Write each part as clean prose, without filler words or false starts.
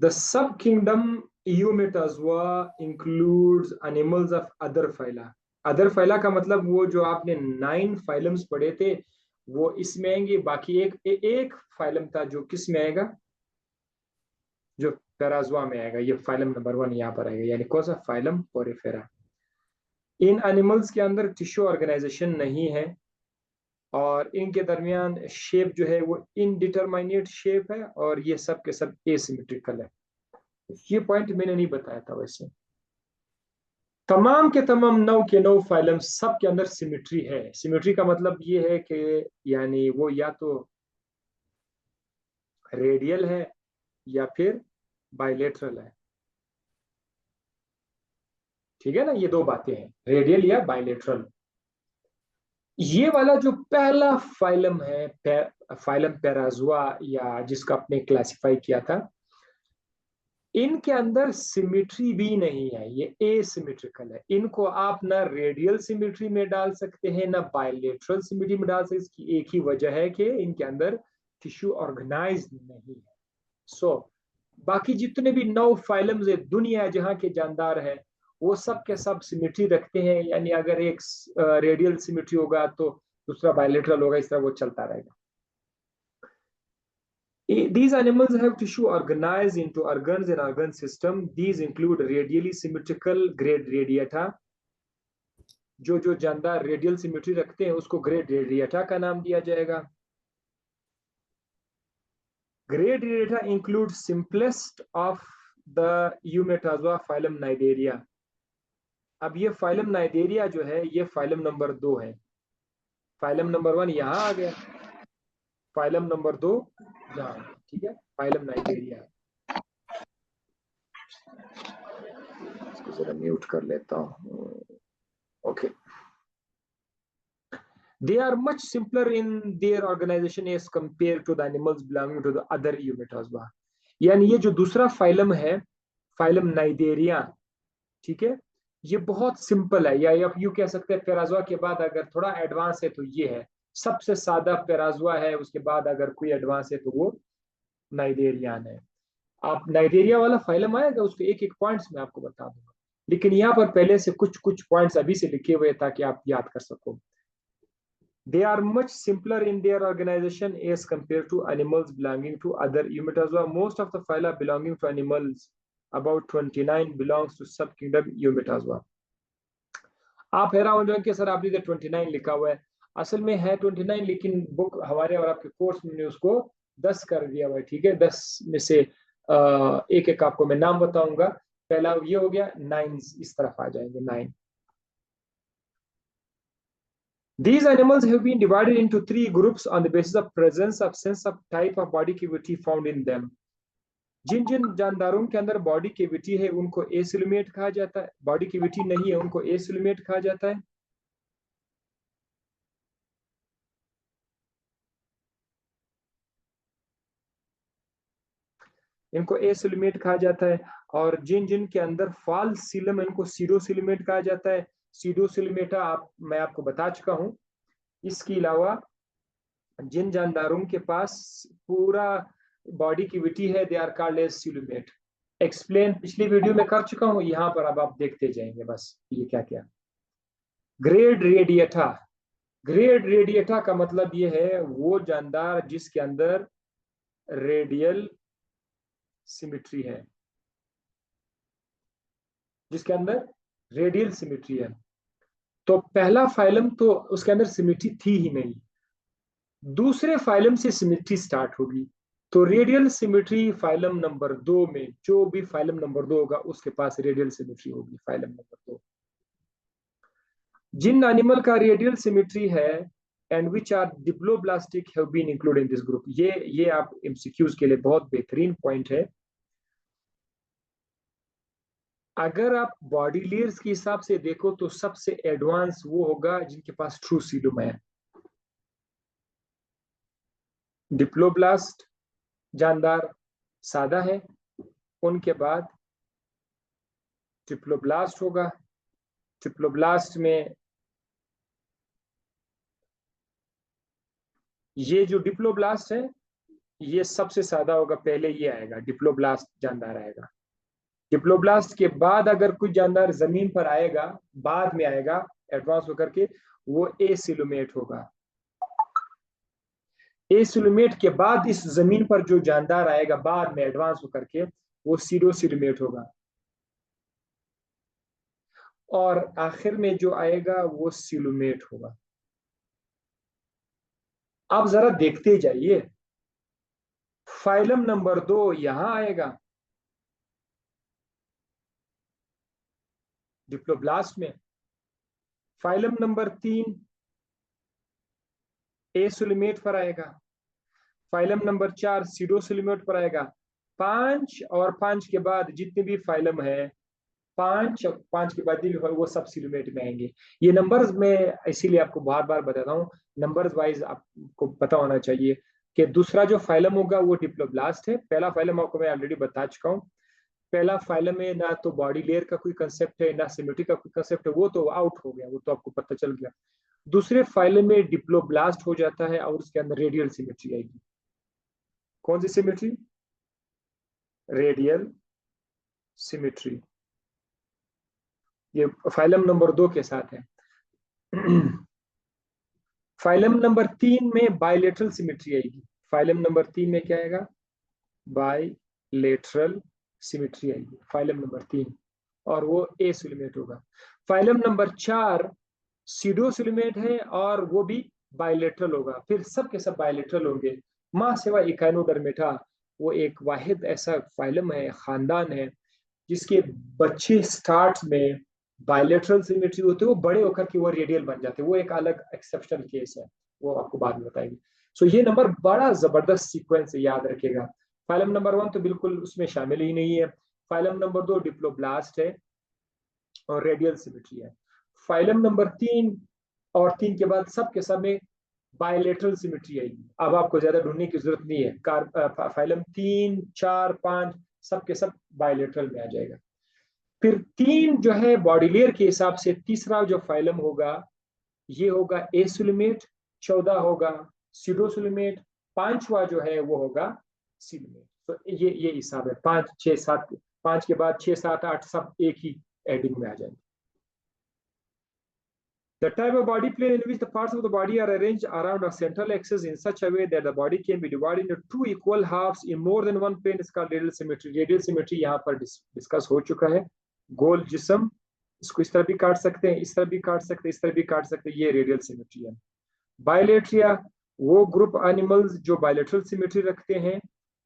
The sub kingdom Eumetazoa includes animals of other phyla. Other phyla का मतलब वो जो आपने 9 फाइलम्स पढ़े थे वो इसमें आएंगे। बाकी एक फाइलम था जो किस में आएगा, जो पेराजोआ में आएगा। ये फाइलम नंबर 1 यहाँ पर आएगा, यानी कौन सा फाइलम, पोरिफेरा। इन एनिमल्स के अंदर टिश्यू ऑर्गेनाइजेशन नहीं है और इनके दरमियान शेप जो है वो इनडिटरमाइनेट शेप है और ये सब के सब एसिमेट्रिकल है। ये पॉइंट मैंने नहीं बताया था। वैसे तमाम के तमाम 9 के 9 फाइलम सब के अंदर सिमेट्री है। सिमेट्री का मतलब ये है कि यानी वो या तो रेडियल है या फिर बाइलेटरल है। ठीक है ना, ये दो बातें हैं, रेडियल या बाइलेटरल। ये वाला जो पहला फाइलम है, फाइलम पेराजोआ, या जिसका आपने क्लासिफाई किया था, इनके अंदर सिमेट्री भी नहीं है, ये एसिमेट्रिकल है। इनको आप ना रेडियल सिमेट्री में डाल सकते हैं ना बायलेटरल सिमेट्री में डाल सकते हैं। इसकी एक ही वजह है कि इनके अंदर टिश्यू ऑर्गेनाइज नहीं है। सो बाकी जितने भी 9 फाइलम्स है दुनिया जहां के जानदार हैं वो सब के सब सिमेट्री रखते हैं। यानी अगर एक रेडियल सिमेट्री होगा तो दूसरा बायलेटरल होगा, इस तरह वो चलता रहेगा। These animals have tissue organized into organs and organ system. These include radially symmetrical grade radiata. जो जानदार रेडियल सिमेट्री रखते हैं उसको ग्रेड रेडिएटा का नाम दिया जाएगा। Grade radiata include simplest of the eumetazoa phylum cnidaria. अब ये फाइलम नाइडेरिया जो है ये फाइलम नंबर 2 है। फाइलम नंबर 1 यहाँ आ गया, फाइलम नंबर 2 यहाँ। ठीक है, फाइलम नाइडेरिया। इसको जरा म्यूट कर लेता हूँ। Okay, they are much simpler in their organization as compared to the animals belonging to the other Eumetazoa. यानी ये जो दूसरा फाइलम है, फाइलम नाइडेरिया, ठीक है, ये बहुत सिंपल है। या आप यूं कह सकते हैं पेराजोआ के बाद अगर थोड़ा एडवांस है तो ये है। सबसे सादा पेराजोआ है, उसके बाद अगर कोई एडवांस है तो वो नाइडेरियान है। आप नाइडेरिया वाला फाइलम आएगा उसके एक एक पॉइंट्स में आपको बता दूंगा, लेकिन यहाँ पर पहले से कुछ कुछ पॉइंट्स अभी से लिखे हुए ताकि आप याद कर सको। They are much simpler in their organization as compared to animals belonging to other Eumetazoa. Most of the phyla belonging to animals, about 29, belongs to subkingdom Eumetazoa. आप हैरान हो जाएंगे सर आपने 29 लिखा हुआ है। असल में है 29, लेकिन बुक हमारे और आपके कोर्स में उसको 10 कर दिया हुआ है। ठीक है, 10 में से एक एक आपको मैं नाम बताऊंगा। पहला ये हो गया, 9 इस तरफ आ जाएंगे, 9। These animals have been divided into 3 groups on the basis of presence of sense of type of body cavity found in them. जिन जिन जानदारों के अंदर बॉडी कैविटी है उनको एसिलुमेट कहा जाता है, बॉडी कैविटी नहीं है उनको एसिलुमेट कहा जाता है। इनको एसिलुमेट कहा जाता है। और जिन जिन के अंदर फॉल्स सीलम इनको सीडोसिलुमेट कहा जाता है। सीडोसिलुमेटा मैं आपको बता चुका हूं। इसके अलावा जिन जानदारों के पास पूरा बॉडी कैविटी है they are called as coelomate. Explain पिछली वीडियो में कर चुका हूं, यहां पर अब आप देखते जाएंगे बस ये क्या क्या। ग्रेड रेडिएटा, ग्रेड रेडिएटा का मतलब ये है वो जानदार जिसके अंदर रेडियल सिमेट्री है, जिसके अंदर रेडियल सिमेट्री है। तो पहला फाइलम तो उसके अंदर सिमेट्री थी ही नहीं, दूसरे फाइलम से सिमेट्री स्टार्ट होगी। तो रेडियल सिमेट्री फाइलम नंबर 2 में, जो भी फाइलम नंबर 2 होगा उसके पास रेडियल सिमेट्री होगी, फाइलम नंबर 2। जिन एनिमल का रेडियल सिमेट्री है and which are diploblastic have been included in this group. ये आप एमसीक्यूज के लिए बहुत बेहतरीन पॉइंट है। अगर आप बॉडी लेयर्स के हिसाब से देखो तो सबसे एडवांस वो होगा जिनके पास ट्रू सीलुम है। डिप्लोब्लास्ट जानदार सादा है, उनके बाद ट्रिप्लोब्लास्ट होगा। ट्रिप्लोब्लास्ट में ये जो डिप्लोब्लास्ट है ये सबसे सादा होगा, पहले ये आएगा, डिप्लोब्लास्ट जानदार आएगा। डिप्लोब्लास्ट के बाद अगर कोई जानदार जमीन पर आएगा, बाद में आएगा एडवांस होकर के, वो एसिलोमेट होगा। एसिलोमेट के बाद इस जमीन पर जो जानदार आएगा बाद में एडवांस होकर के, वो सीरोसिलोमेट होगा। और आखिर में जो आएगा वो सिलोमेट होगा। आप जरा देखते जाइए, फाइलम नंबर 2 यहां आएगा डिप्लोब्लास्ट में, फाइलम नंबर 3 एसिलोमेट पर आएगा, फाइलम नंबर 4 सीडोसिलोमेट पर आएगा। 5 और 5 के बाद जितने भी फाइलम है, 5 के बाद वो सब सिलोमेट में आएंगे। ये नंबर्स में इसीलिए आपको बार बार बताता हूँ, नंबर्स वाइज आपको पता होना चाहिए कि दूसरा जो फाइलम होगा वो डिप्लोब्लास्ट है। पहला फाइलम आपको मैं ऑलरेडी बता चुका हूँ। पहला फाइलम में ना तो बॉडी लेयर का कोई कंसेप्ट है, ना सिमेट्री का कोई कंसेप्ट है, वो तो आउट हो गया, वो तो आपको पता चल गया। दूसरे फाइलम में डिप्लोब्लास्ट हो जाता है और उसके अंदर रेडियल सिमेट्री आएगी। कौन सी सिमेट्री? Radial symmetry. ये फाइलम नंबर 2 के साथ है। फाइलम नंबर 3 में बायलेटरल सिमेट्री आएगी। फाइलम नंबर 3 में क्या आएगा? बायलेटरल सिमेट्री आएगी फाइलम नंबर 3, और वो एसिलोमेट होगा। फाइलम नंबर 4 सीडोसिलोमेट है और वो भी बायलेटरल होगा। फिर सब के सब बायलेटरल होंगे, मां सिवा इकाइनोडर्मेटा। वो एक वाहिद ऐसा फाइलम है, खानदान है, जिसके बच्चे स्टार्ट में बायलेटरल सिमेट्री होते हैं, वो बड़े होकर के वो रेडियल बन जाते हैं। वो एक अलग एक्सेप्शनल केस है, वो आपको बाद में बताएंगे। सो ये नंबर बड़ा जबरदस्त सीक्वेंस है, याद रखिएगा। फाइलम नंबर 1 तो बिल्कुल उसमें शामिल ही नहीं है। फाइलम नंबर 2 डिप्लोब्लास्ट है और रेडियल सिमेट्री है। फाइलम नंबर 3 और 3 के बाद सब के सब में बायलेटरल सिमेट्री आएगी। अब आपको ज्यादा ढूंढने की जरूरत नहीं है, फाइलम 3, 4, 5 सब के सब बायलेटरल में आ जाएगा। फिर 3 जो है बॉडी लेयर के हिसाब से, तीसरा जो फाइलम होगा ये होगा एसिलोमेट, 14 होगा सीडोसिलोमेट, 5वां जो है वो होगा सिलोमेट। तो ये हिसाब है, 5, 6, 7, 5 के बाद 6, 7, 8 सब एक ही एडिंग में आ जाएंगे। The type of body plan in which the parts of the body are arranged around a central axis in such a way that the body can be divided into 2 equal halves in more than one plane is called radial symmetry. Radial symmetry यहाँ पर discuss हो चुका है। गोल जिस्म, इसको इस तरह भी काट सकते हैं, इस तरह भी काट सकते हैं, इस तरह भी काट सकते हैं, ये रेडियल सिमेट्री है। बायलेट्रिया वो ग्रुप एनिमल्स जो बायलेटरल सिमेट्री रखते हैं,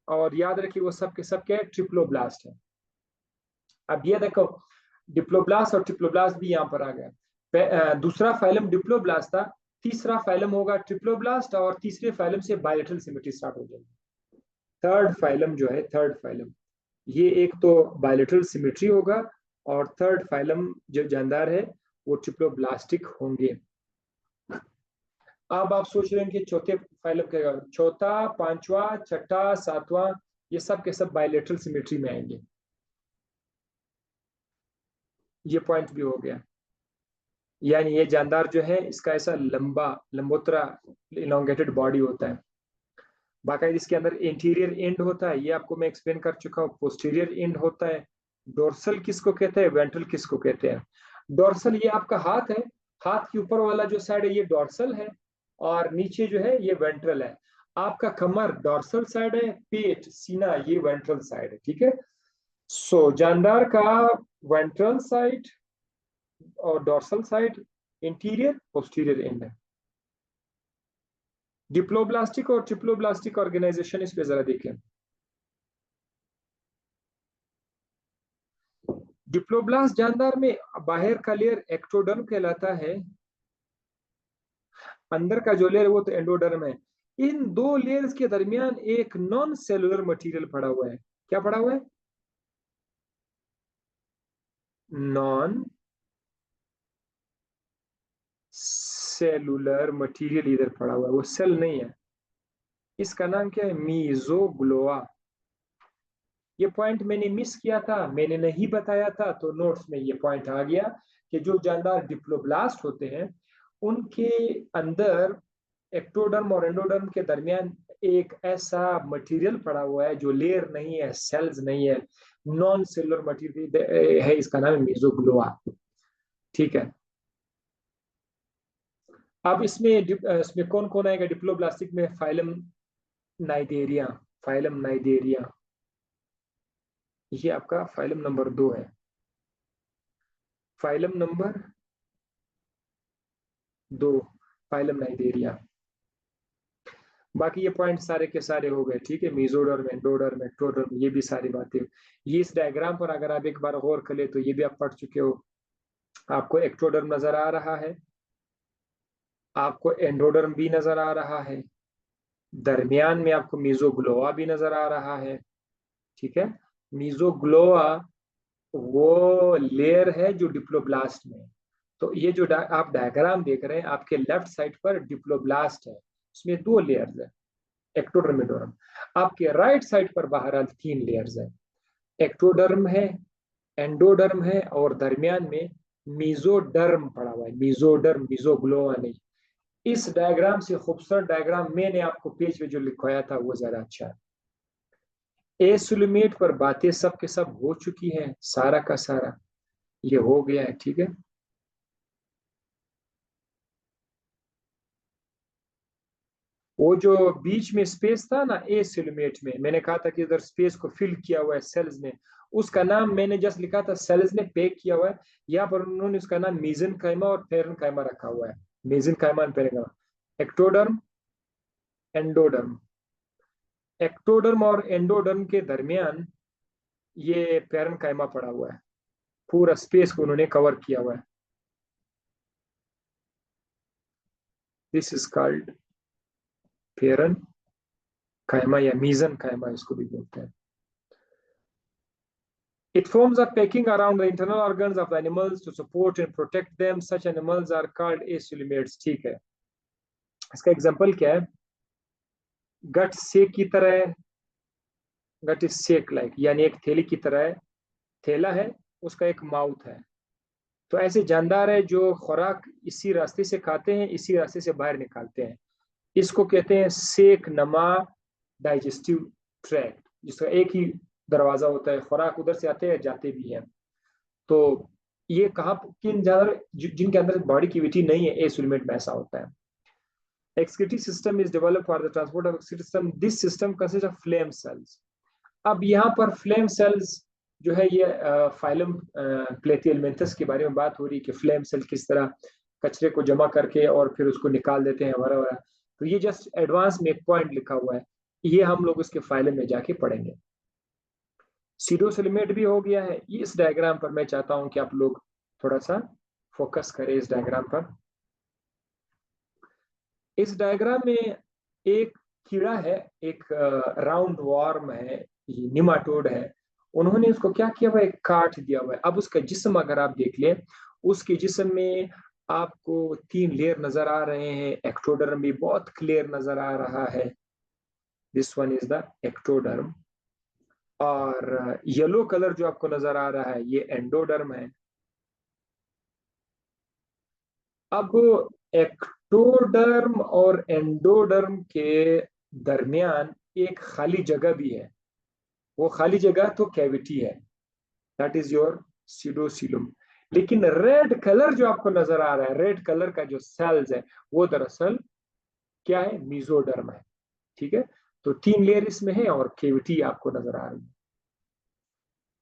और याद रखिए वो सब के सब क्या है? ट्रिप्लोब्लास्ट है। अब ये देखो, डिप्लोब्लास्ट और ट्रिप्लोब्लास्ट भी यहाँ पर आ गया। दूसरा फाइलम डिप्लोब्लास्ट था, तीसरा फाइलम होगा ट्रिप्लोब्लास्ट, और तीसरे फाइलम से बायलेटरल सिमेट्री स्टार्ट हो जाएगी। थर्ड फाइलम जो है, थर्ड फाइलम, ये एक तो बायलेटरल सिमेट्री होगा, और थर्ड फाइलम जो जानदार है वो ट्रिप्लोब्लास्टिक होंगे। अब आप सोच रहे हैं कि चौथे फाइलम क्या, चौथा, 5वां, 6ठा, 7वां, ये सब के सब बायलेटरल सिमेट्री में आएंगे। ये पॉइंट भी हो गया। यानी ये जानदार जो है इसका ऐसा लंबा लंबोतरा इलोंगेटेड बॉडी होता है, बाकायदा इसके अंदर इंटीरियर एंड होता है, ये आपको मैं एक्सप्लेन कर चुका हूँ। पोस्टीरियर एंड होता है। डोर्सल किसको कहते हैं, वेंट्रल किसको कहते हैं? डोर्सल ये आपका हाथ है, हाथ के ऊपर वाला जो साइड है ये डोर्सल है, और नीचे जो है ये वेंट्रल है। आपका कमर डोर्सल साइड है, पेट सीना ये वेंट्रल साइड है, ठीक है। सो जानदार का वेंट्रल साइड और dorsal side, interior posterior and है। डिप्लोब्लास्टिक और ट्रिप्लोब्लास्टिक ऑर्गेनाइजेशन इस पे जरा देखें। डिप्लोब्लास्ट जानदार में बाहर का लेयर एक्टोडर्म कहलाता है, अंदर का जो लेयर वो तो एंडोडर्म है। इन दो लेयर्स के दरमियान एक नॉन सेलुलर मटेरियल पड़ा हुआ है। क्या पड़ा हुआ है? नॉन सेलुलर मटेरियल इधर पड़ा हुआ है, वो सेल नहीं है। इसका नाम क्या है? मीजोग्लोआ। ये पॉइंट मैंने मिस किया था, मैंने नहीं बताया था, तो नोट्स में ये पॉइंट आ गया कि जो जानदार डिप्लोब्लास्ट होते हैं उनके अंदर एक्टोडर्म और एंडोडर्म के दरमियान एक ऐसा मटेरियल पड़ा हुआ है जो लेयर नहीं है, सेल्स नहीं है, नॉन सेलुलर मटेरियल है, इसका नाम है मेसोग्लोआ। ठीक है। अब इसमें कौन कौन आएगा डिप्लोब्लास्टिक में? फाइलम नाइदेरिया। फाइलम नाइदेरिया, ये आपका फाइलम नंबर 2 है। Phylum number 2, phylum cnidaria. बाकी ये पॉइंट सारे के सारे हो गए। ठीक है, मीजोडर्म, एंडोडर्म, एक्टोडर्म, ये भी सारी बातें। ये इस डायग्राम पर अगर आप एक बार गौर करें तो ये भी आप पढ़ चुके हो। आपको एक्टोडर्म नजर आ रहा है, आपको एंडोडर्म भी नजर आ रहा है, दरमियान में आपको मीजोग्लोआ भी नजर आ रहा है। ठीक है, मीजोग्लोआ वो लेयर है जो डिप्लोब्लास्ट में है। तो ये जो आप डायग्राम देख रहे हैं, आपके लेफ्ट साइड पर डिप्लोब्लास्ट है, उसमें 2 लेयर्स है, एक्टोडर्म, एंडोडर्म। आपके राइट साइड पर बहरहाल 3 लेयर्स है, एक्टोडर्म है, एंडोडर्म है, और दरमियान में मीजोडर्म पड़ा हुआ है। मीजोडर्म, मीजोग्लोआ नहीं। इस डायग्राम से खूबसूरत डायग्राम मैंने आपको पेज पे जो लिखवाया था वो ज्यादा अच्छा है। एसुलिमेट पर बातें सब के सब हो चुकी हैं, सारा का सारा ये हो गया है। ठीक है, वो जो बीच में स्पेस था ना एसुलिमेट में, मैंने कहा था कि इधर स्पेस को फिल किया हुआ है सेल्स ने, उसका नाम मैंने जस्ट लिखा था सेल्स ने पैक किया हुआ है। यहाँ पर उन्होंने उसका नाम मीजन काइमा और पेरन काइमा रखा हुआ है। मीजन काइमा और पेरन काइमा, एक्टोडर्म, एंडोडर्म। एक्टोडर्म और एंडोडर्म के दरमियान ये पेरन काइमा पड़ा हुआ है, पूरा स्पेस को उन्होंने कवर किया हुआ है। दिस इज कॉल्ड पेरन काइमा या मीजन काइमा इसको भी बोलते हैं। It forms a packing around the internal organs of the animals to support and protect them. Such animals are called aculeates. ठीक है, इसका एग्जांपल क्या है? गट सेक की तरह है, गट इज सेक लाइक, यानी एक थैली की तरह है, थैला है, उसका एक माउथ है। तो ऐसे जानदार है जो खुराक इसी रास्ते से खाते हैं, इसी रास्ते से बाहर निकालते हैं। इसको कहते हैं सेक नमा डाइजेस्टिव ट्रैक्ट, जिसका एक ही दरवाजा होता है, खुराक उधर से आते हैं जाते भी हैं। तो ये कहाँ किन जानवर जिनके अंदर बॉडी कैविटी नहीं है, एसुलिमेट में ऐसा होता है। Excretory system is developed for the transport of excretory system. This system consist of flame cells. अब यहाँ पर फ्लेम सेल्स जो है, ये फाइलम प्लेथियलमेंथस के बारे में बात हो रही है कि फ्लेम सेल किस तरह कचरे को जमा करके और फिर उसको निकाल देते हैं वगैरह वगैरह। तो ये जस्ट एडवांस में एक पॉइंट लिखा हुआ है, ये हम लोग उसके फाइलम में जाके पढ़ेंगे। सीडोसिलिमेट भी हो गया है। इस डायग्राम पर मैं चाहता हूं कि आप लोग थोड़ा सा फोकस करें इस डायग्राम पर। इस डायग्राम में एक कीड़ा है, एक राउंड वॉर्म है, ये निमाटोड है। उन्होंने उसको क्या किया हुआ है, काट दिया हुआ है। अब उसका जिस्म अगर आप देख लें, उसके जिस्म में आपको 3 लेयर नजर आ रहे हैं। एक्टोडर्म भी बहुत क्लियर नजर आ रहा है, this one is the ectoderm. और येलो कलर जो आपको नजर आ रहा है ये एंडोडर्म है। अब एक्टोडर्म और एंडोडर्म के दरमियान एक खाली जगह भी है, वो खाली जगह तो कैविटी है, दैट इज योर सीडोसिलम। लेकिन रेड कलर जो आपको नजर आ रहा है, रेड कलर का जो सेल्स है, वो दरअसल क्या है, मीजोडर्म है। ठीक है, तो 3 लेयर इसमें है और कैविटी आपको नजर आ रही है।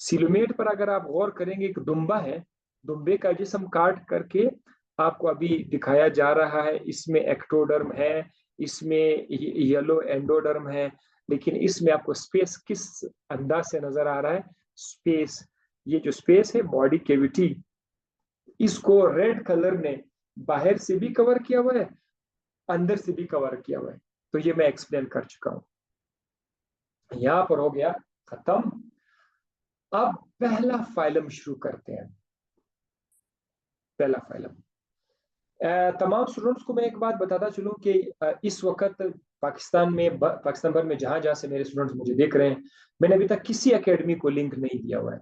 सिलोमेट पर अगर आप गौर करेंगे, एक दुम्बा है, दुम्बे का जिस्म काट करके आपको अभी दिखाया जा रहा है। इसमें एक्टोडर्म है, इसमें येलो एंडोडर्म है, लेकिन इसमें आपको स्पेस किस अंदाज से नजर आ रहा है? स्पेस, ये जो स्पेस है बॉडी कैविटी, इसको रेड कलर ने बाहर से भी कवर किया हुआ है, अंदर से भी कवर किया हुआ है। तो ये मैं एक्सप्लेन कर चुका हूं, यहां पर हो गया खत्म। अब पहला फाइलम शुरू करते हैं। पहला फाइलम, तमाम स्टूडेंट्स को मैं एक बात बताता चलूं कि इस वक्त पाकिस्तान भर में जहां जहां से मेरे स्टूडेंट्स मुझे देख रहे हैं, मैंने अभी तक किसी एकेडमी को लिंक नहीं दिया हुआ है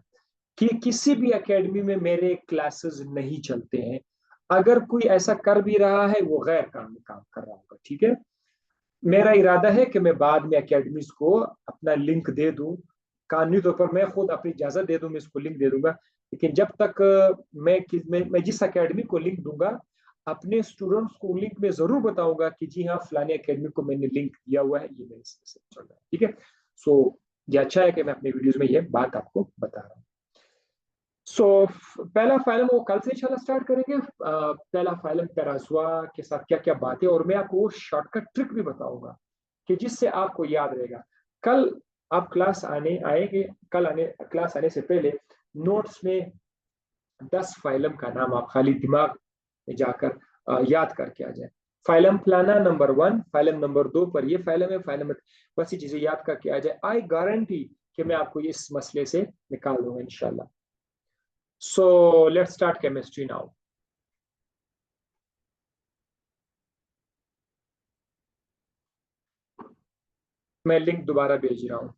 कि किसी भी एकेडमी में मेरे क्लासेस नहीं चलते हैं। अगर कोई ऐसा कर भी रहा है वो गैर कानूनी काम कर रहा होगा। ठीक है, मेरा इरादा है कि मैं बाद में एकेडमीज को अपना लिंक दे दूं, कानूनी तौर पर मैं खुद अपनी इजाजत दे दूं, मैं इसको लिंक दे दूंगा। लेकिन जब तक मैं जिस एकेडमी को लिंक दूंगा, अपने स्टूडेंट्स को लिंक में जरूर बताऊंगा कि जी हाँ, फलाने एकेडमी को मैंने लिंक दिया हुआ है, ये मेरे से चल रहा है, ठीक है। सो ये अच्छा है कि मैं अपने वीडियोज में ये बात आपको बता रहा हूँ। सो पहला फाइलम वो कल से इंशाल्लाह स्टार्ट करेंगे। पहला फाइलम पैराजुआ के साथ क्या क्या बातें, और मैं आपको वो शॉर्टकट ट्रिक भी बताऊंगा कि जिससे आपको याद रहेगा। कल आप क्लास आने आएंगे, क्लास आने से पहले नोट्स में 10 फाइलम का नाम आप खाली दिमाग में जाकर याद करके आ जाए। फाइलम प्लाना नंबर 1, फाइलम नंबर 2 पर ये फाइलम है, फाइलम बस ये चीजें याद करके आ जाए। आई गारंटी कि मैं आपको इस मसले से निकाल दूंगा इंशाल्लाह। So let's start chemistry now. मैं लिंक दोबारा भेज रहा हूँ।